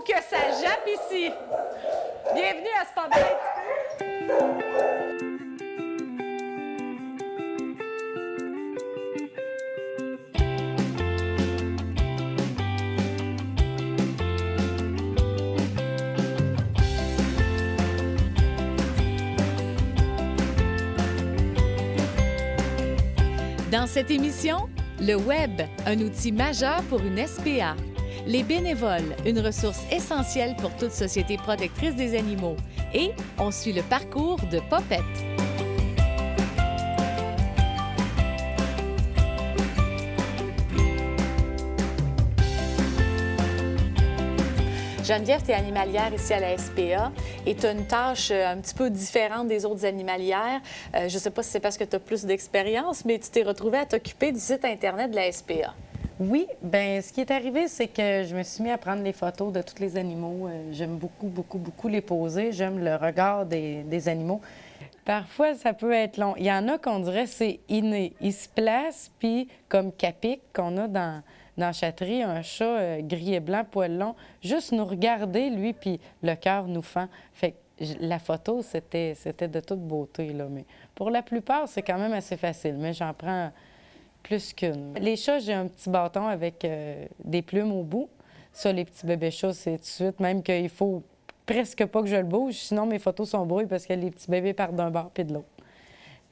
Oh, que ça jappe ici! Bienvenue à C'est pas bête! Dans cette émission, le Web, un outil majeur pour une SPA. Les bénévoles, une ressource essentielle pour toute société protectrice des animaux. Et on suit le parcours de Popette. Geneviève, tu es animalière ici à la SPA et tu as une tâche un petit peu différente des autres animalières. Je ne sais pas si c'est parce que tu as plus d'expérience, mais tu t'es retrouvée à t'occuper du site Internet de la SPA. Oui, bien, ce qui est arrivé, c'est que je me suis mis à prendre les photos de tous les animaux. J'aime beaucoup les poser. J'aime le regard des animaux. Parfois, ça peut être long. Il y en a qu'on dirait c'est inné. Ils se placent, puis comme Capic, qu'on a dans Chattery, un chat gris et blanc, poil long, juste nous regarder, lui, puis le cœur nous fend. Fait que la photo, c'était de toute beauté, là. Mais pour la plupart, c'est quand même assez facile, mais j'en prends plus qu'une. Les chats, j'ai un petit bâton avec des plumes au bout. Ça, les petits bébés chats, c'est tout de suite, même qu'il faut presque pas que je le bouge, sinon mes photos sont brouillées parce que les petits bébés partent d'un bord puis de l'autre.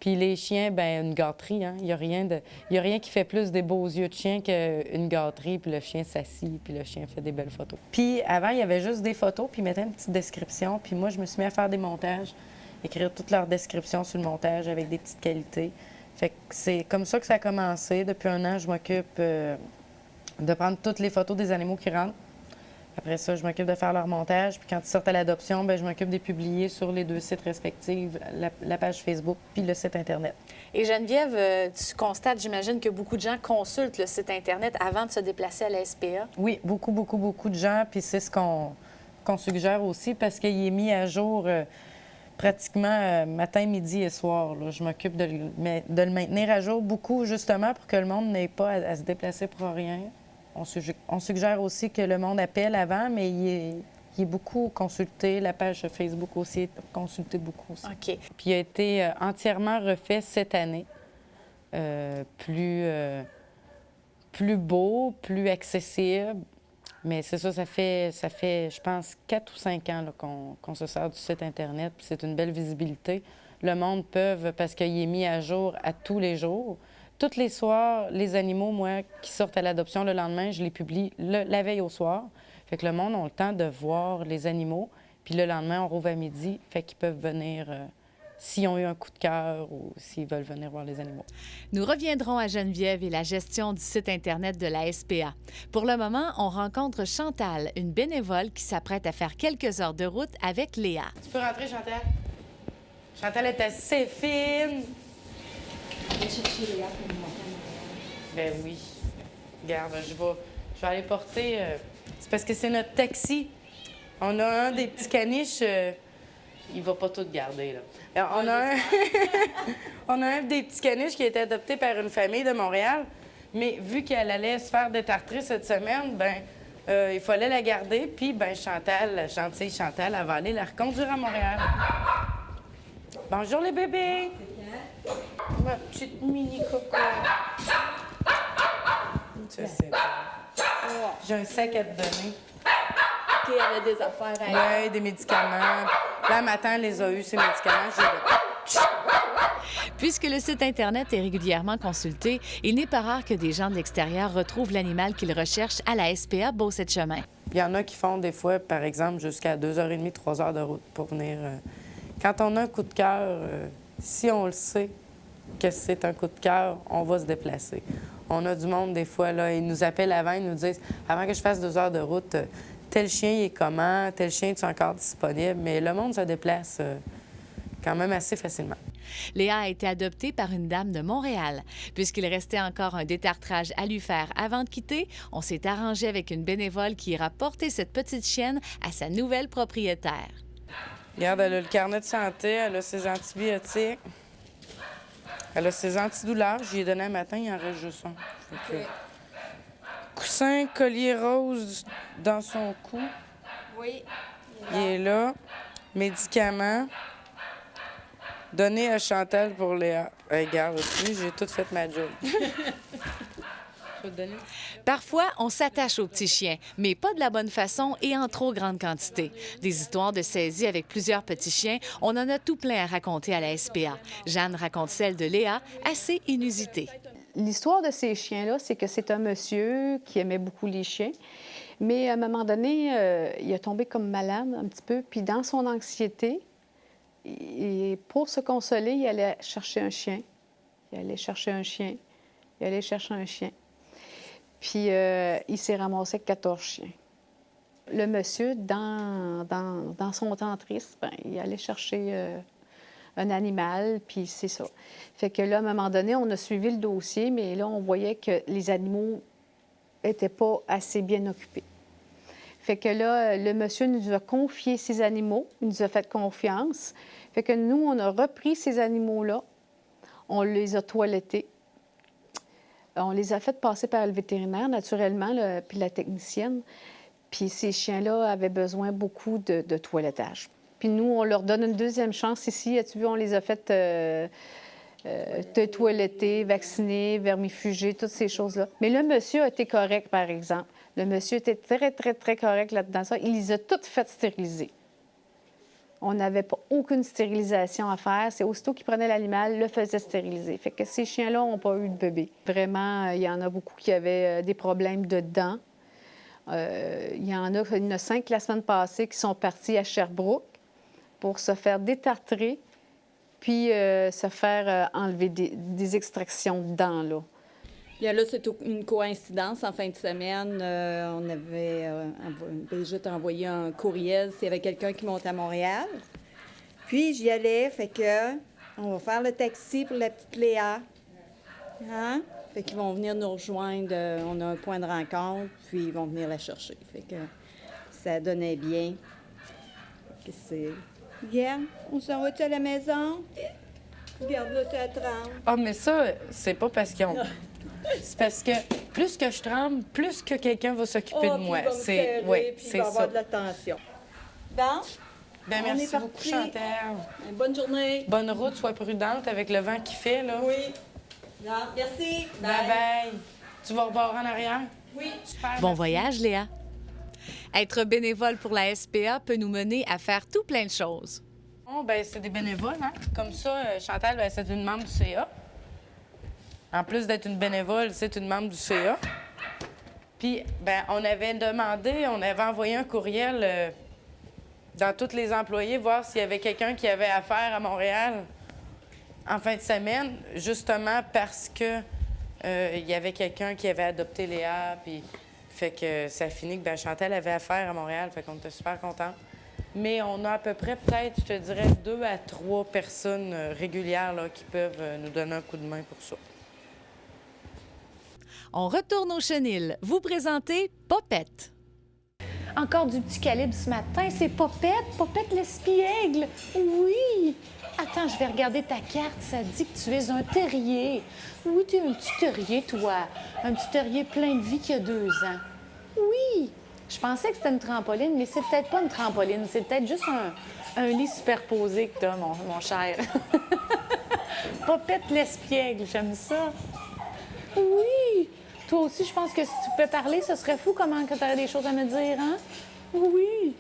Puis les chiens, bien, une gâterie, hein? Il n'y a rien qui fait plus des beaux yeux de chien qu'une gâterie, puis le chien s'assit, puis le chien fait des belles photos. Puis avant, il y avait juste des photos, puis ils mettaient une petite description, puis moi, je me suis mis à faire des montages, écrire toutes leurs descriptions sur le montage avec des petites qualités. Fait que c'est comme ça que ça a commencé. Depuis un an, je m'occupe de prendre toutes les photos des animaux qui rentrent. Après ça, je m'occupe de faire leur montage. Puis quand ils sortent à l'adoption, bien, je m'occupe de les publier sur les deux sites respectifs, la page Facebook puis le site Internet. Et Geneviève, tu constates, j'imagine, que beaucoup de gens consultent le site Internet avant de se déplacer à la SPA. Oui, beaucoup de gens. Puis c'est ce qu'on suggère aussi parce qu'il est mis à jour pratiquement matin, midi et soir. Là. Je m'occupe de le maintenir à jour beaucoup, justement, pour que le monde n'ait pas à se déplacer pour rien. On suggère aussi que le monde appelle avant, mais il est beaucoup consulté. La page Facebook aussi est consultée beaucoup aussi. OK. Puis il a été entièrement refait cette année. Plus beau, plus accessible. Mais c'est ça fait, je pense, 4 ou 5 ans là, qu'on se sert du site Internet. Puis c'est une belle visibilité. Le monde peut, parce qu'il est mis à jour à tous les jours. Tous les soirs, les animaux, moi, qui sortent à l'adoption le lendemain, je les publie la veille au soir. Fait que le monde a le temps de voir les animaux. Puis le lendemain, on rouvre à midi. Fait qu'ils peuvent venir s'ils ont eu un coup de cœur ou s'ils veulent venir voir les animaux. Nous reviendrons à Geneviève et la gestion du site Internet de la SPA. Pour le moment, on rencontre Chantal, une bénévole qui s'apprête à faire quelques heures de route avec Léa. Tu peux rentrer, Chantal? Chantal est assez fine. Je vais chercher Léa pour me monter. Ben oui. Regarde, je vais aller porter... C'est parce que c'est notre taxi. On a un des petits caniches... il va pas tout garder, là. Alors, on a un des petits caniches qui a été adopté par une famille de Montréal, mais vu qu'elle allait se faire détartrer cette semaine, ben il fallait la garder. Puis, ben Chantal, la gentille Chantal, elle va aller la reconduire à Montréal. Bonjour, les bébés! Ma petite mini coco. Je sais pas. J'ai un sac à te donner. OK, elle a des affaires à Oui, des médicaments. Là, matin, elle les a eus, ces médicaments. Puisque le site Internet est régulièrement consulté, il n'est pas rare que des gens de l'extérieur retrouvent l'animal qu'ils recherchent à la SPA Beauce-Chemin. Il y en a qui font des fois, par exemple, jusqu'à 2h30, 3 heures de route pour venir. Quand on a un coup de cœur, si on le sait que c'est un coup de cœur, on va se déplacer. On a du monde, des fois, là, ils nous appellent avant, ils nous disent « Avant que je fasse 2 heures de route, tel chien il est comment? Tel chien est encore disponible? » Mais le monde se déplace quand même assez facilement. Léa a été adoptée par une dame de Montréal. Puisqu'il restait encore un détartrage à lui faire avant de quitter, on s'est arrangé avec une bénévole qui ira porter cette petite chienne à sa nouvelle propriétaire. Regarde, elle a le carnet de santé, elle a ses antibiotiques, elle a ses antidouleurs. J'y ai donné un matin, il en reste juste un. Coussin, collier rose dans son cou. Oui. Il est là. Médicaments. Donné à Chantal pour Léa. Hey, regarde, j'ai tout fait ma job. Je vais te donner. Parfois, on s'attache aux petits chiens, mais pas de la bonne façon et en trop grande quantité. Des histoires de saisie avec plusieurs petits chiens, on en a tout plein à raconter à la SPA. Jeanne raconte celle de Léa, assez inusitée. L'histoire de ces chiens-là, c'est que c'est un monsieur qui aimait beaucoup les chiens, mais à un moment donné, il a tombé comme malade un petit peu, puis dans son anxiété, et pour se consoler, il allait chercher un chien. Il allait chercher un chien. Il allait chercher un chien. Puis il s'est ramassé avec 14 chiens. Le monsieur, dans son temps triste, ben, il allait chercher un animal, puis c'est ça. Fait que là, à un moment donné, on a suivi le dossier, mais là, on voyait que les animaux n'étaient pas assez bien occupés. Fait que là, le monsieur nous a confié ces animaux, il nous a fait confiance. Fait que nous, on a repris ces animaux-là, on les a toilettés, on les a fait passer par le vétérinaire, naturellement, puis la technicienne. Puis ces chiens-là avaient besoin beaucoup de toilettage. Puis nous, on leur donne une deuxième chance ici. As-tu vu, on les a fait toiletter, vacciner, vermifuger, toutes ces choses-là. Mais le monsieur a été correct, par exemple. Le monsieur était très, très, très correct là-dedans. Il les a toutes faites stériliser. On n'avait pas aucune stérilisation à faire. C'est aussitôt qu'il prenait l'animal, le faisait stériliser. Fait que ces chiens-là n'ont pas eu de bébé. Vraiment, il y en a beaucoup qui avaient des problèmes de dents. Il y en a 5 la semaine passée qui sont partis à Sherbrooke pour se faire détartrer puis se faire enlever des extractions de dents, là. Bien là, c'est une coïncidence. En fin de semaine, on avait déjà envoyé un courriel s'il y avait quelqu'un qui montait à Montréal. Puis j'y allais, fait que on va faire le taxi pour la petite Léa. Hein? Fait qu'ils vont venir nous rejoindre. On a un point de rencontre, puis ils vont venir la chercher. Fait que ça donnait bien. Fait que c'est... Bien, on s'en va-tu à la maison? Regarde là, c'est à 30. Ah, mais ça, c'est pas parce qu'ils ont... C'est parce que plus que je tremble, plus que quelqu'un va s'occuper de moi. C'est oui, puis il c'est va avoir ça. de l'attention. Bon? Ben, On est merci beaucoup, parti. Chantal. Bonne journée. Bonne route, sois prudente avec le vent qui fait, là. Oui. Non, merci. Bye-bye. Tu vas rebarrer en arrière? Oui. Super. Bon merci. voyage, Léa. Être bénévole pour la SPA peut nous mener à faire tout plein de choses. Bon, ben c'est des bénévoles, hein? Comme ça, Chantal, ben, c'est une membre du CA. En plus d'être une bénévole, c'est une membre du CA. Puis, ben, on avait envoyé un courriel dans tous les employés, voir s'il y avait quelqu'un qui avait affaire à Montréal en fin de semaine, justement parce que il y avait quelqu'un qui avait adopté Léa, puis fait que ça a fini que ben, Chantal avait affaire à Montréal, fait qu'on était super contents. Mais on a à peu près, peut-être, je te dirais, 2 à 3 personnes régulières là, qui peuvent nous donner un coup de main pour ça. On retourne au chenil. Vous présentez Popette. Encore du petit calibre ce matin. C'est Popette, Popette l'espiègle. Oui. Attends, je vais regarder ta carte. Ça dit que tu es un terrier. Oui, tu es un petit terrier, toi. Un petit terrier plein de vie qui a 2 ans. Oui. Je pensais que c'était une trampoline, mais c'est peut-être pas une trampoline. C'est peut-être juste un lit superposé que t'as, mon cher. Popette l'espiègle, j'aime ça. Oui. Toi aussi, je pense que si tu pouvais parler, ce serait fou comment tu aurais des choses à me dire, hein? Oui.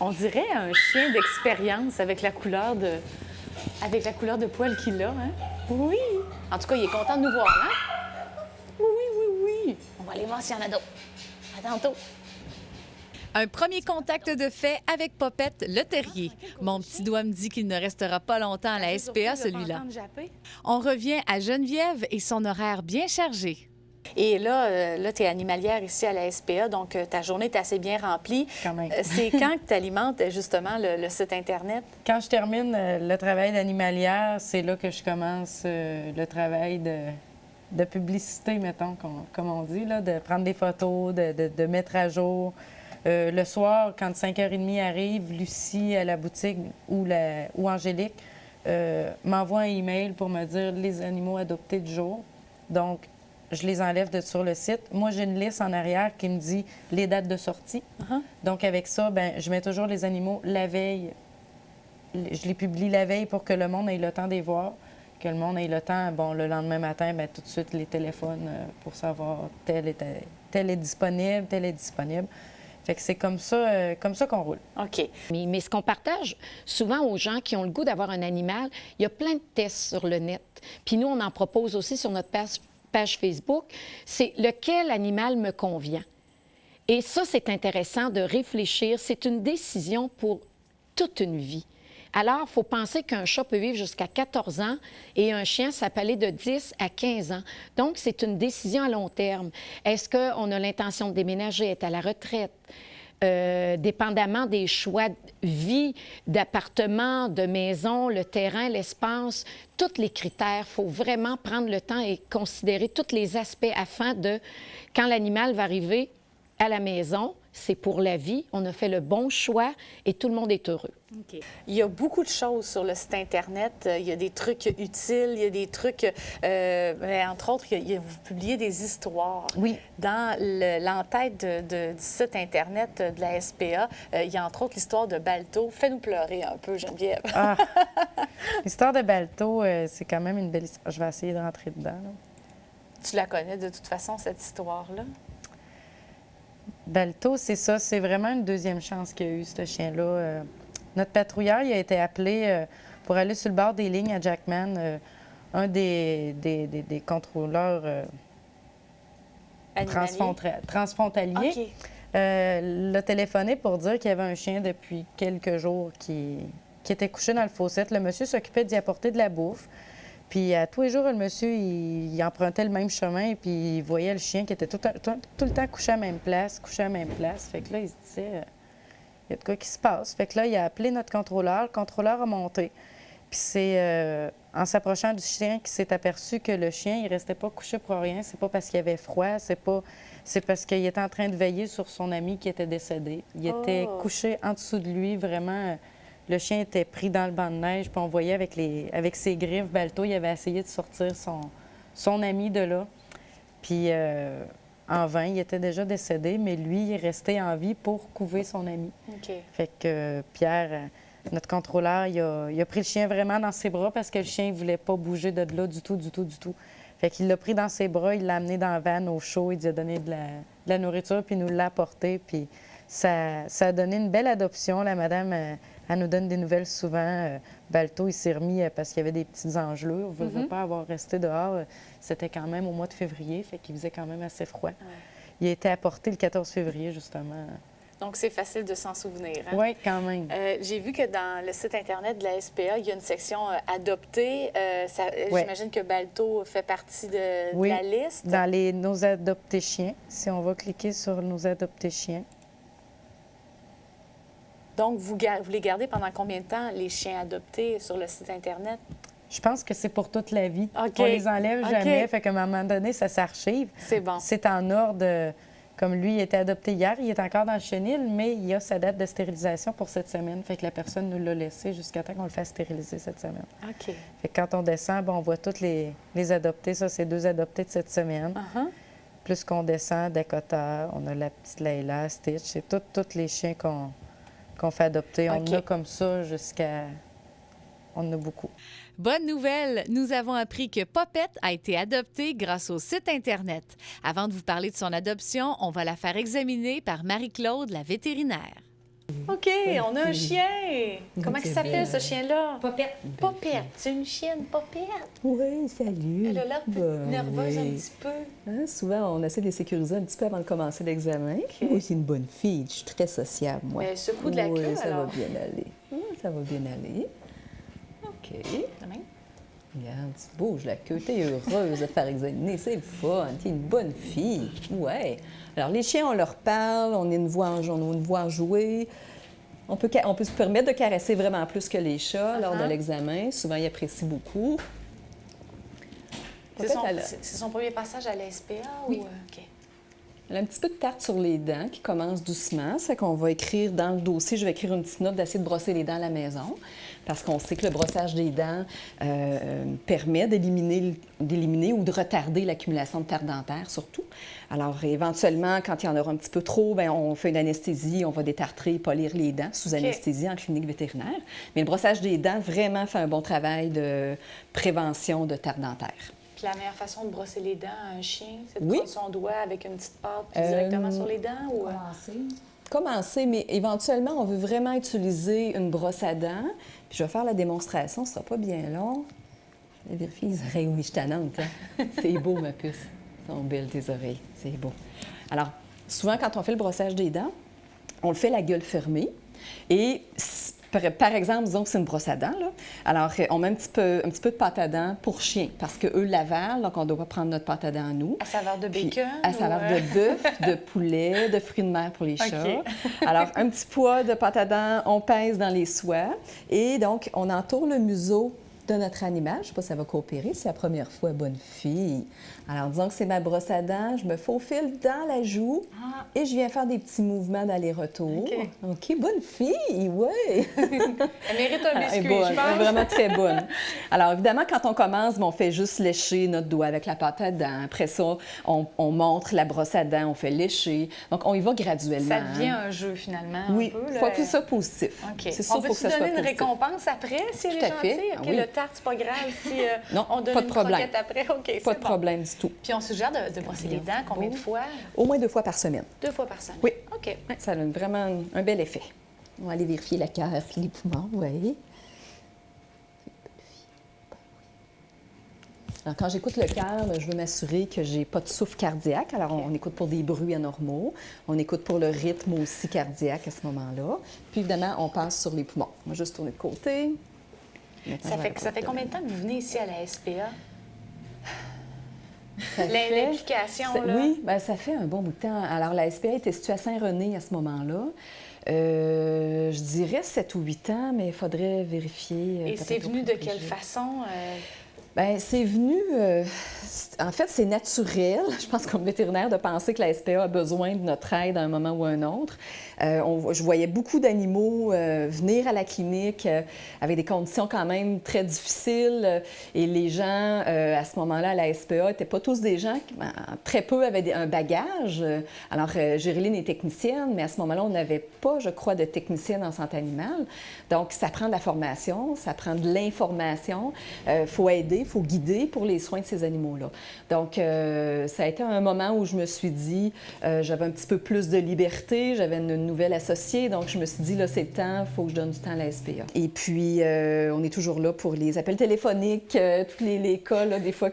On dirait un chien d'expérience avec la couleur de poil qu'il a, hein? Oui. En tout cas, il est content de nous voir, hein? Oui, oui, oui. On va aller voir s'il y en a d'autres. À tantôt. Un premier contact de fait avec Popette, le terrier. Mon petit doigt me dit qu'il ne restera pas longtemps à la SPA, celui-là. On revient à Geneviève et son horaire bien chargé. Et là, tu es animalière ici à la SPA, donc ta journée est assez bien remplie. Quand même. C'est quand que tu alimentes justement le site Internet? Quand je termine le travail d'animalière, c'est là que je commence le travail de publicité, mettons, comme on dit, là, de prendre des photos, de mettre à jour. Le soir, quand 5h30 arrive, Lucie à la boutique ou Angélique m'envoie un email pour me dire les animaux adoptés du jour. Donc, je les enlève sur le site. Moi, j'ai une liste en arrière qui me dit les dates de sortie. Donc, avec ça, ben, je mets toujours les animaux la veille. Je les publie la veille pour que le monde ait le temps de les voir, que le monde ait le temps, bon, le lendemain matin, bien, tout de suite, les téléphones pour savoir tel est disponible, tel est disponible. Fait que c'est comme ça qu'on roule. OK. Mais ce qu'on partage souvent aux gens qui ont le goût d'avoir un animal, il y a plein de tests sur le net. Puis nous, on en propose aussi sur notre page Facebook. C'est lequel animal me convient. Et ça, c'est intéressant de réfléchir. C'est une décision pour toute une vie. Alors, il faut penser qu'un chat peut vivre jusqu'à 14 ans et un chien, ça peut aller de 10 à 15 ans. Donc, c'est une décision à long terme. Est-ce qu'on a l'intention de déménager, être à la retraite? Dépendamment des choix de vie, d'appartement, de maison, le terrain, l'espace, tous les critères, il faut vraiment prendre le temps et considérer tous les aspects afin de, quand l'animal va arriver à la maison, c'est pour la vie, on a fait le bon choix et tout le monde est heureux. OK. Il y a beaucoup de choses sur le site Internet. Il y a des trucs utiles, il y a des trucs... entre autres, vous publiez des histoires. Oui. Dans l'entête du site Internet de la SPA, il y a entre autres l'histoire de Balto. Fais-nous pleurer un peu, Geneviève. Ah. L'histoire de Balto, c'est quand même une belle histoire. Je vais essayer de rentrer dedans. Là. Tu la connais de toute façon, cette histoire-là? Balto, c'est ça. C'est vraiment une deuxième chance qu'il y a eu, ce chien-là. Notre patrouilleur, il a été appelé pour aller sur le bord des lignes à Jackman. Un des contrôleurs transfrontaliers OK. l'a téléphoné pour dire qu'il y avait un chien depuis quelques jours qui était couché dans le fossette. Le monsieur s'occupait d'y apporter de la bouffe. Puis à tous les jours, le monsieur, il empruntait le même chemin, puis il voyait le chien qui était tout le temps couché à la même place, Fait que là, il se disait, il y a de quoi qui se passe. Fait que là, il a appelé notre contrôleur. Le contrôleur a monté. Puis c'est en s'approchant du chien qu'il s'est aperçu que le chien, il restait pas couché pour rien. C'est pas parce qu'il avait froid, c'est parce qu'il était en train de veiller sur son ami qui était décédé. Il était couché en dessous de lui, vraiment... Le chien était pris dans le banc de neige, puis on voyait avec ses griffes, Balto, il avait essayé de sortir son ami de là. Puis en vain, il était déjà décédé, mais lui, il est resté en vie pour couver son ami. OK. Fait que Pierre, notre contrôleur, il a pris le chien vraiment dans ses bras parce que le chien ne voulait pas bouger de là du tout. Fait qu'il l'a pris dans ses bras, il l'a amené dans la vanne au chaud, il lui a donné de la nourriture, puis il nous l'a apporté. Puis ça a donné une belle adoption. La madame... Elle nous donne des nouvelles souvent. Balto, il s'est remis parce qu'il y avait des petites engelures. Il ne veut pas avoir resté dehors. C'était quand même au mois de février, fait qu'il faisait quand même assez froid. Ouais. Il a été apporté le 14 février, justement. Donc, c'est facile de s'en souvenir. Hein? Oui, quand même. J'ai vu que dans le site Internet de la SPA, il y a une section adoptée. J'imagine que Balto fait partie de la liste. Dans nos adoptés chiens. Si on va cliquer sur nos adoptés chiens. Donc, vous les gardez pendant combien de temps, les chiens adoptés, sur le site Internet? Je pense que c'est pour toute la vie. OK. On les enlève jamais, fait qu'à un moment donné, ça s'archive. C'est bon. C'est en ordre. Comme lui, il était adopté hier, il est encore dans le chenil, mais il a sa date de stérilisation pour cette semaine. Fait que la personne nous l'a laissé jusqu'à temps qu'on le fasse stériliser cette semaine. OK. Fait que quand on descend, on voit tous les adoptés. Ça, c'est 2 adoptés de cette semaine. Plus qu'on descend, Dakota, on a la petite Layla, Stitch. C'est tous les chiens qu'on fait adopter. On en a comme ça jusqu'à... On en a beaucoup. Bonne nouvelle! Nous avons appris que Popette a été adoptée grâce au site Internet. Avant de vous parler de son adoption, on va la faire examiner par Marie-Claude, la vétérinaire. OK, on a un chien! Comment il s'appelle, ce chien-là? Popette. Popette. C'est une chienne, Popette. Oui, salut. Elle a l'air nerveuse un petit peu. Hein, souvent, on essaie de les sécuriser un petit peu avant de commencer l'examen. Moi, c'est une bonne fille. Je suis très sociable, moi. Mais secoue de la queue, oui, ça alors. va bien aller. Ça va bien aller. OK. Regarde, tu bouges la queue. T'es heureuse de te faire examiner. C'est fun. T'es une bonne fille. Ouais. Alors, les chiens, on leur parle. On a une voix enjouée. On peut se permettre de caresser vraiment plus que les chats lors de l'examen. Souvent, ils apprécient beaucoup. C'est son premier passage à la SPA? Oui. Ou... OK. Elle a un petit peu de tarte sur les dents qui commence doucement. C'est qu'on va écrire dans le dossier, je vais écrire une petite note d'essayer de brosser les dents à la maison parce qu'on sait que le brossage des dents permet d'éliminer ou de retarder l'accumulation de terre dentaire surtout. Alors, éventuellement, quand il y en aura un petit peu trop, bien, on fait une anesthésie, on va détartrer et polir les dents sous anesthésie en clinique vétérinaire. Mais le brossage des dents vraiment fait un bon travail de prévention de terre dentaire. Puis la meilleure façon de brosser les dents à un chien, c'est de Oui. prendre son doigt avec une petite pâte puis directement sur les dents? Ou... Commencer, mais éventuellement, on veut vraiment utiliser une brosse à dents. Puis je vais faire la démonstration, ce sera pas bien long. Je vais vérifier les oreilles. Oui, je t'annonce, hein? C'est beau, ma puce. Elles sont belles, tes oreilles. C'est beau. Alors, souvent, quand on fait le brossage des dents, on le fait la gueule fermée. Et par exemple, disons que c'est une brosse à dents, là. Alors, on met un petit peu de pâte à dents pour chien, parce qu'eux l'avalent, donc on doit prendre notre pâte à dents à nous. À saveur de Puis, bacon? à saveur de bœuf, de poulet, de fruits de mer pour les chats. OK. Alors, un petit poids de pâte à dents, on pèse dans les soies. Et donc, on entoure le museau de notre animal. Je ne sais pas si ça va coopérer. C'est la première fois, bonne fille. Alors, disons que c'est ma brosse à dents. Je me faufile dans la joue et je viens faire des petits mouvements d'aller-retour. OK, bonne fille, oui! Elle mérite un Elle est biscuit, bonne, je elle est pense. vraiment très bonne. Alors, évidemment, quand on commence, on fait juste lécher notre doigt avec la pâte à dents. Après ça, on montre la brosse à dents, on fait lécher. Donc, on y va graduellement. Ça devient un jeu, finalement, Oui, un peu. il faut que ça positif. OK. C'est sûr, On faut peut que se ça soit donner une positif. récompense après, si elle Tout est à fait. gentille? OK, Oui. le tarte, c'est pas grave si Non, on donne pas de une problème. croquette après. OK, c'est Pas de bon. problème du tout. Puis on suggère de brosser les dents combien de fois? Au moins 2 fois par semaine. 2 fois par semaine. Oui. OK. Ça a vraiment un bel effet. On va aller vérifier la cœur, les poumons, oui. Alors, quand j'écoute le cœur, je veux m'assurer que j'ai pas de souffle cardiaque. Alors, on écoute pour des bruits anormaux. On écoute pour le rythme aussi cardiaque à ce moment-là. Puis, évidemment, on passe sur les poumons. On va juste tourner de côté. Maintenant, Ça fait combien de temps que vous venez ici à la SPA? Ça fait- L'implication, là? Oui, bien, ça fait un bon bout de temps. Alors, la SPA était située à Saint-René à ce moment-là. Je dirais 7 ou 8 ans, mais il faudrait vérifier. Et c'est venu de quelle façon? Bien, c'est venu... en fait, c'est naturel, je pense, comme vétérinaire, de penser que la SPA a besoin de notre aide à un moment ou à un autre. Je voyais beaucoup d'animaux venir à la clinique avec des conditions quand même très difficiles. Et les gens, à ce moment-là, à la SPA, n'étaient pas tous des gens qui, très peu avaient un bagage. Alors, Géryline est technicienne, mais à ce moment-là, on n'avait pas, je crois, de technicienne en santé animale. Donc, ça prend de la formation, ça prend de l'information. Il faut aider, il faut guider pour les soins de ces animaux-là. Donc, ça a été un moment où je me suis dit, j'avais un petit peu plus de liberté, j'avais une nouvelle associée, donc je me suis dit, là, c'est le temps, il faut que je donne du temps à la SPA. Et puis, on est toujours là pour les appels téléphoniques, tous les cas, là, des fois,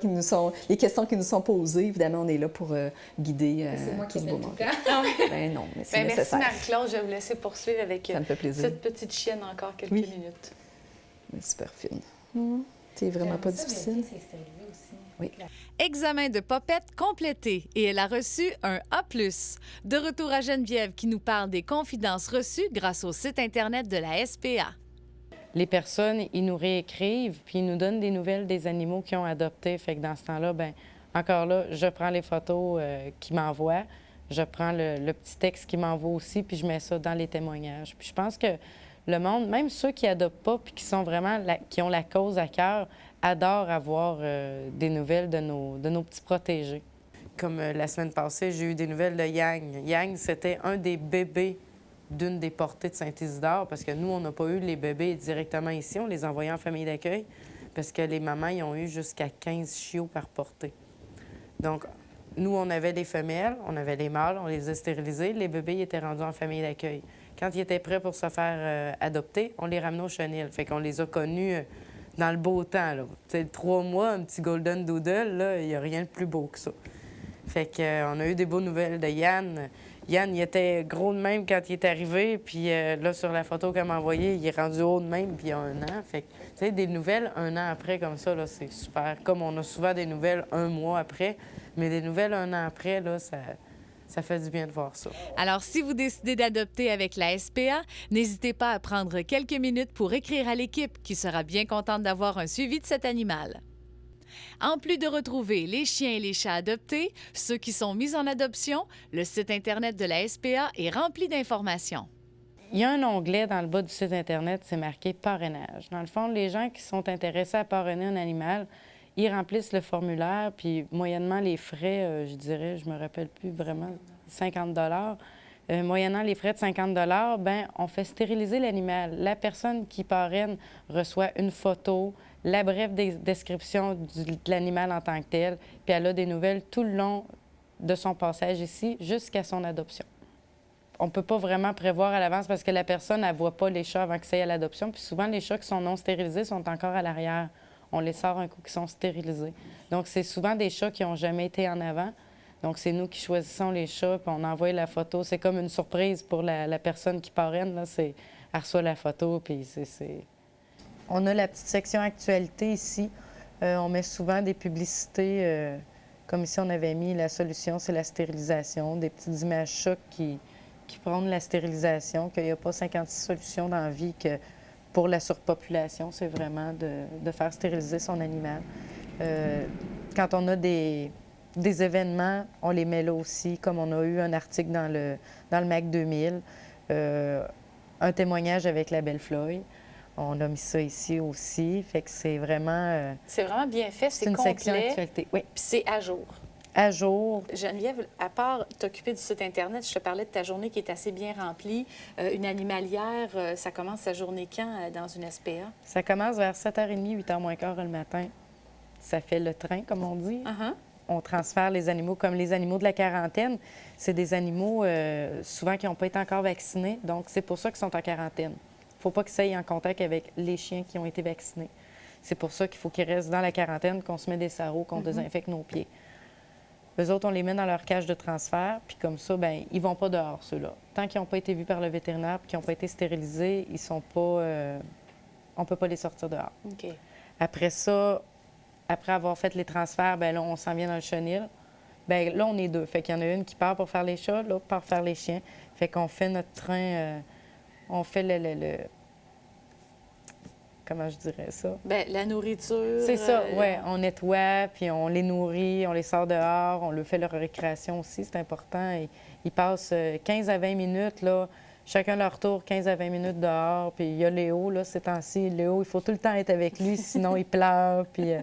les questions qui nous sont posées. Évidemment, on est là pour guider C'est moi qui tout ce beau appelle monde. tout le temps. Ben non, mais c'est Bien, merci nécessaire. Marie-Claude. Je vais vous laisser poursuivre avec Ça me fait plaisir. cette petite chienne encore quelques Oui. minutes. Mais super fine. C'est vraiment pas difficile. Oui. Examen de popette complété et elle a reçu un A+. De retour à Geneviève qui nous parle des confidences reçues grâce au site Internet de la SPA. Les personnes, ils nous réécrivent, puis ils nous donnent des nouvelles des animaux qu'ils ont adoptés. Fait que dans ce temps-là, bien, encore là, je prends les photos qu'ils m'envoient, je prends le petit texte qu'ils m'envoient aussi, puis je mets ça dans les témoignages. Puis je pense que le monde, même ceux qui adoptent pas, puis qui sont vraiment, qui ont la cause à cœur, adorent avoir des nouvelles de nos petits protégés. Comme la semaine passée, j'ai eu des nouvelles de Yang. Yang, c'était un des bébés d'une des portées de Saint-Isidore, parce que nous, on n'a pas eu les bébés directement ici, on les envoyait en famille d'accueil, parce que les mamans, ils ont eu jusqu'à 15 chiots par portée. Donc, nous, on avait des femelles, on avait les mâles, on les a stérilisés, les bébés ils étaient rendus en famille d'accueil. Quand ils étaient prêts pour se faire adopter, on les ramenait au chenil. Fait qu'on les a connus dans le beau temps, là. Tu sais, 3 mois, un petit golden doodle, là, il n'y a rien de plus beau que ça. Fait qu'on a eu des bonnes nouvelles de Yann. Yann, il était gros de même quand il est arrivé, puis là, sur la photo qu'elle m'a envoyée, il est rendu haut de même, puis il y a 1 an. Fait que, tu sais, des nouvelles 1 an après, comme ça, là, c'est super. Comme on a souvent des nouvelles 1 mois après, mais des nouvelles 1 an après, là, ça fait du bien de voir ça. Alors, si vous décidez d'adopter avec la SPA, n'hésitez pas à prendre quelques minutes pour écrire à l'équipe qui sera bien contente d'avoir un suivi de cet animal. En plus de retrouver les chiens et les chats adoptés, ceux qui sont mis en adoption, le site Internet de la SPA est rempli d'informations. Il y a un onglet dans le bas du site Internet, c'est marqué « Parrainage ». Dans le fond, les gens qui sont intéressés à parrainer un animal, ils remplissent le formulaire, puis moyennement les frais, je dirais, je me rappelle plus vraiment, 50 moyennant les frais de 50 bien, on fait stériliser l'animal. La personne qui parraine reçoit une photo, la brève description de l'animal en tant que tel, puis elle a des nouvelles tout le long de son passage ici jusqu'à son adoption. On ne peut pas vraiment prévoir à l'avance parce que la personne, elle ne voit pas les chats avant que ça aille à l'adoption. Puis souvent, les chats qui sont non stérilisés sont encore à l'arrière. On les sort un coup qui sont stérilisés. Donc, c'est souvent des chats qui n'ont jamais été en avant. Donc, c'est nous qui choisissons les chats, puis on envoie la photo. C'est comme une surprise pour la personne qui parraine. Là. Elle reçoit la photo, puis c'est... On a la petite section actualité ici. On met souvent des publicités. Comme ici, on avait mis la solution, c'est la stérilisation. Des petites images chocs qui prônent la stérilisation, qu'il n'y a pas 56 solutions dans la vie que pour la surpopulation, c'est vraiment de faire stériliser son animal. Quand on a des événements, on les met là aussi, comme on a eu un article dans le MAC 2000, un témoignage avec la belle Floyd. On a mis ça ici aussi, fait que c'est vraiment... c'est vraiment bien fait, c'est une complet, section actualité. Oui. puis c'est à jour. À jour. Geneviève, à part t'occuper du site Internet, je te parlais de ta journée qui est assez bien remplie. Une animalière, ça commence sa journée quand dans une SPA? Ça commence vers 7h30, 8h moins quart le matin. Ça fait le train, comme on dit. On transfère les animaux comme les animaux de la quarantaine. C'est des animaux souvent qui n'ont pas été encore vaccinés, donc c'est pour ça qu'ils sont en quarantaine. Il ne faut pas qu'ils soient en contact avec les chiens qui ont été vaccinés. C'est pour ça qu'il faut qu'ils restent dans la quarantaine, qu'on se met des sarraux, qu'on désinfecte nos pieds. Eux autres, on les met dans leur cage de transfert, puis comme ça, bien, ils ne vont pas dehors, ceux-là. Tant qu'ils n'ont pas été vus par le vétérinaire et qu'ils n'ont pas été stérilisés, ils sont pas... on ne peut pas les sortir dehors. OK. Après ça, après avoir fait les transferts, bien là, on s'en vient dans le chenil. Bien là, on est deux. Fait qu'il y en a une qui part pour faire les chats, l'autre part pour faire les chiens. Fait qu'on fait notre train... on fait le... Comment je dirais ça? Bien, la nourriture... C'est ça, oui. On nettoie, puis on les nourrit, on les sort dehors, on leur fait leur récréation aussi, c'est important. Ils passent 15 à 20 minutes, là, chacun leur tour, 15 à 20 minutes dehors. Puis il y a Léo, là, ces temps-ci. Léo, il faut tout le temps être avec lui, sinon il pleure, puis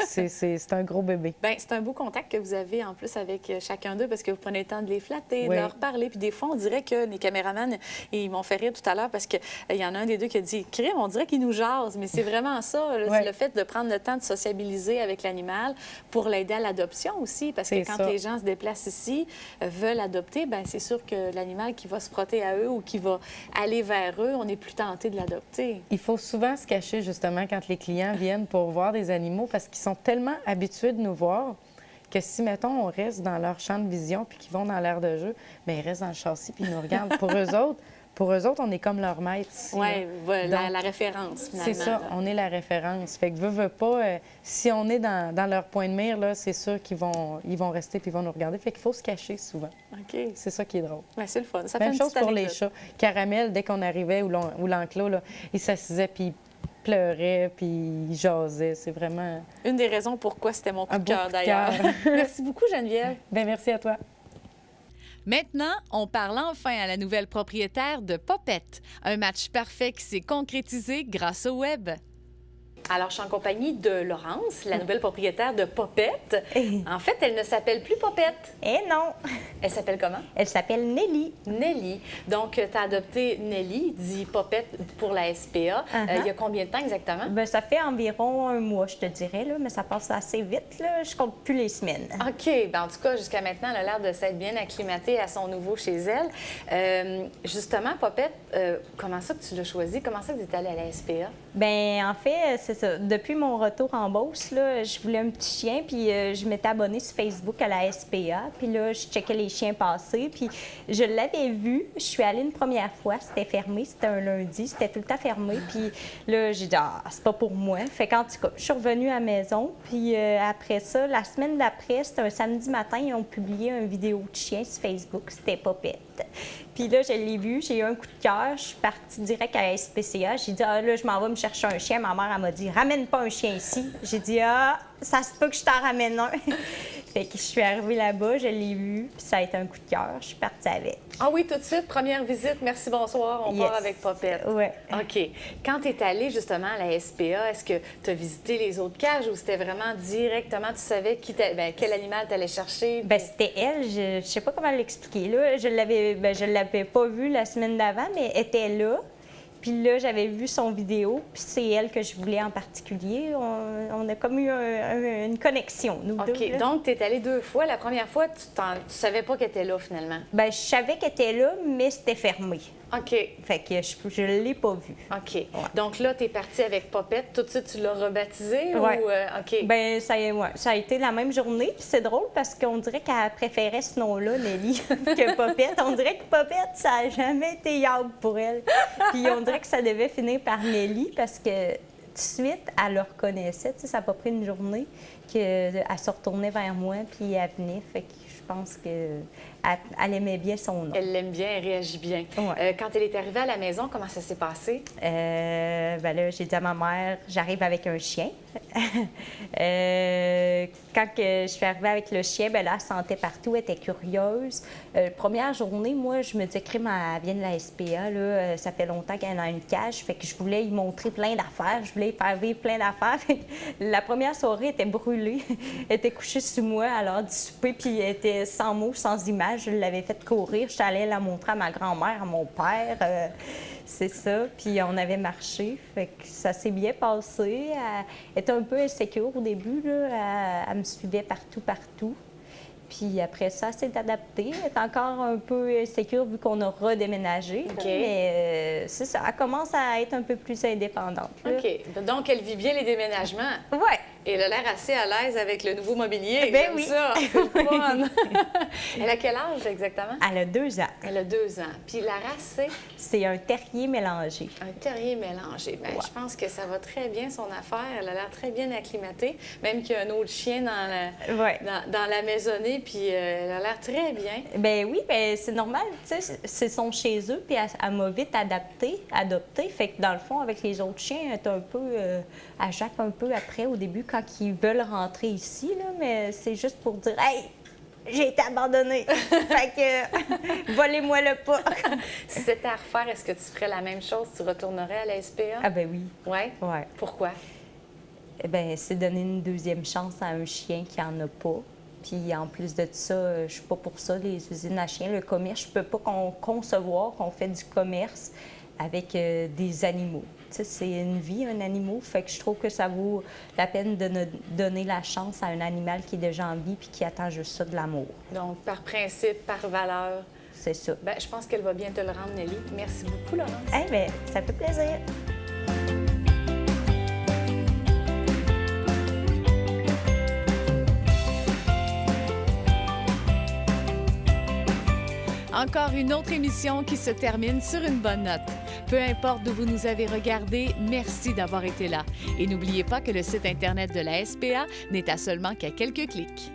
c'est un gros bébé. Bien, c'est un beau contact que vous avez en plus avec chacun d'eux parce que vous prenez le temps de les flatter, Oui. de leur parler. Puis des fois, on dirait que les caméramans, ils m'ont fait rire tout à l'heure parce qu'il y en a un des deux qui a dit « Crime, on dirait qu'ils nous jasent », mais c'est vraiment ça, là, Oui. c'est le fait de prendre le temps de sociabiliser avec l'animal pour l'aider à l'adoption aussi. Parce que C'est quand ça. les gens se déplacent ici, veulent adopter, bien, c'est sûr que l'animal qui va se frotter à eux ou qui va aller vers eux, on est plus tenté de l'adopter. Il faut souvent se cacher, justement, quand les clients viennent pour voir des animaux parce qu'ils sont tellement habitués de nous voir que si, mettons, on reste dans leur champ de vision puis qu'ils vont dans l'aire de jeu, bien, ils restent dans le châssis puis ils nous regardent. Pour eux autres, on est comme leur maître. Oui, Donc, la référence, finalement. c'est ça, là. on est la référence. Fait que veut pas, si on est dans leur point de mire, là, c'est sûr qu'ils vont rester puis ils vont nous regarder. Fait qu'il faut se cacher souvent. OK. C'est ça qui est drôle. Ben, c'est le fun. Ça Même fait une chose petite pour les anecdote. chats. Caramel, dès qu'on arrivait ou l'enclos, là, il s'assisait puis il pleurait puis il jasait. C'est vraiment Une des raisons pourquoi c'était mon coup un de beau cœur, coup de d'ailleurs. cœur. Merci beaucoup, Geneviève. Bien, merci à toi. Maintenant, on parle enfin à la nouvelle propriétaire de Popette, un match parfait qui s'est concrétisé grâce au web. Alors, je suis en compagnie de Laurence, la nouvelle propriétaire de Popette. En fait, elle ne s'appelle plus Popette. Eh non! Elle s'appelle comment? Elle s'appelle Nelly. Nelly. Donc, tu as adopté Nelly, dit Popette pour la SPA. Il y a combien de temps exactement? Ben, ça fait environ un mois, je te dirais, là, mais ça passe assez vite. Là. Je compte plus les semaines. OK. Ben, en tout cas, jusqu'à maintenant, elle a l'air de s'être bien acclimatée à son nouveau chez elle. Justement, Popette, comment ça que tu l'as choisi? Comment ça que tu es allée à la SPA? Ben en fait, c'est ça. Depuis mon retour en Beauce, là, je voulais un petit chien, puis je m'étais abonnée sur Facebook à la SPA. Puis là, je checkais les chiens passer. Puis je l'avais vu. Je suis allée une première fois. C'était fermé. C'était un lundi. C'était tout le temps fermé. Puis là, j'ai dit, ah, c'est pas pour moi. Fait qu'en tout cas, je suis revenue à la maison. Puis après ça, la semaine d'après, c'était un samedi matin, ils ont publié une vidéo de chien sur Facebook. C'était Popette. Puis là, je l'ai vu, j'ai eu un coup de cœur, je suis partie direct à la SPCA. J'ai dit, ah là, je m'en vais me chercher un chien. Ma mère, elle m'a dit, ramène pas un chien ici. J'ai dit, ah, ça se peut que je t'en ramène un. Fait que je suis arrivée là-bas, je l'ai vu, puis ça a été un coup de cœur. Je suis partie avec. Ah oui, tout de suite, première visite, merci, bonsoir, on part avec Popette. Oui. OK. Quand tu es allée justement à la SPA, est-ce que tu as visité les autres cages ou c'était vraiment directement, tu savais quel animal tu allais chercher? Bien, c'était elle, je sais pas comment l'expliquer. Là, je l'avais pas vue la semaine d'avant, mais elle était là. Puis là, j'avais vu son vidéo, puis c'est elle que je voulais en particulier. On a comme eu une connexion, nous deux. OK. Donc, tu es allée 2 fois. La première fois, tu savais pas qu'elle était là, finalement. Bien, je savais qu'elle était là, mais c'était fermé. OK. Fait que je ne l'ai pas vue. OK. Ouais. Donc là, tu es partie avec Popette. Tout de suite, tu l'as rebaptisée? Oui. OK. Bien, ça a été la même journée. Puis c'est drôle parce qu'on dirait qu'elle préférait ce nom-là, Nelly, que Popette. On dirait que Popette, ça n'a jamais été Yab pour elle. Puis on dirait que ça devait finir par Nelly parce que tout de suite, elle le reconnaissait. Tu sais, ça n'a pas pris une journée qu'elle se retournait vers moi puis elle venait. Fait que je pense qu'elle aimait bien son nom. Elle l'aime bien, elle réagit bien. Ouais. Quand elle est arrivée à la maison, comment ça s'est passé? Ben là, j'ai dit à ma mère, j'arrive avec un chien. Quand je suis arrivée avec le chien, ben là, elle sentait partout, elle était curieuse. Première journée, moi, je me disais, crime, elle vient de la SPA, là, ça fait longtemps qu'elle a une cage, fait que je voulais y montrer plein d'affaires, je voulais y faire vivre plein d'affaires. La première soirée, elle était brûlée. Elle était couchée sous moi à l'heure du souper, puis elle était sans mots, sans images. Je l'avais fait courir. Je suis allée la montrer à ma grand-mère, à mon père. C'est ça. Puis on avait marché. Fait que ça s'est bien passé. Elle était un peu insécure au début, là. Elle me suivait partout. Puis après ça, elle s'est adaptée. Elle est encore un peu insécure vu qu'on a redéménagé. OK. Mais c'est ça. Elle commence à être un peu plus indépendante. Là. OK. Donc, elle vit bien les déménagements. Ouais. Et elle a l'air assez à l'aise avec le nouveau mobilier. Ben J'aime oui. ça. C'est le fun. Elle a quel âge exactement? Elle a 2 ans. Elle a 2 ans. Puis la race, c'est? C'est un terrier mélangé. Un terrier mélangé. Bien, je pense que ça va très bien, son affaire. Elle a l'air très bien acclimatée. Même qu'il y a un autre chien dans la maisonnée, puis elle a l'air très bien. Ben oui, ben c'est normal. Tu sais, c'est son chez eux, puis elle m'a vite adoptée. Fait que dans le fond, avec les autres chiens, elle est un peu... elle jappe un peu après, au début, quand ils veulent rentrer ici, là, mais c'est juste pour dire « Hey! J'ai été abandonnée! » Fait que volez-moi le pas! Si c'était à refaire, est-ce que tu ferais la même chose? Tu retournerais à la SPA? Ah ben oui. Oui? Ouais. Pourquoi? Eh bien, c'est donner une deuxième chance à un chien qui n'en a pas. Puis en plus de ça, je suis pas pour ça, les usines à chiens. Le commerce, je peux pas concevoir qu'on fait du commerce avec des animaux. Tu sais, c'est une vie, un animal. Fait que je trouve que ça vaut la peine de donner la chance à un animal qui est déjà en vie puis qui attend juste ça, de l'amour. Donc, par principe, par valeur. C'est ça. Bien, je pense qu'elle va bien te le rendre, Nelly. Merci beaucoup, Laurence. Eh bien, ça fait plaisir. Encore une autre émission qui se termine sur une bonne note. Peu importe d'où vous nous avez regardés, merci d'avoir été là. Et n'oubliez pas que le site Internet de la SPA n'est à seulement qu'à quelques clics.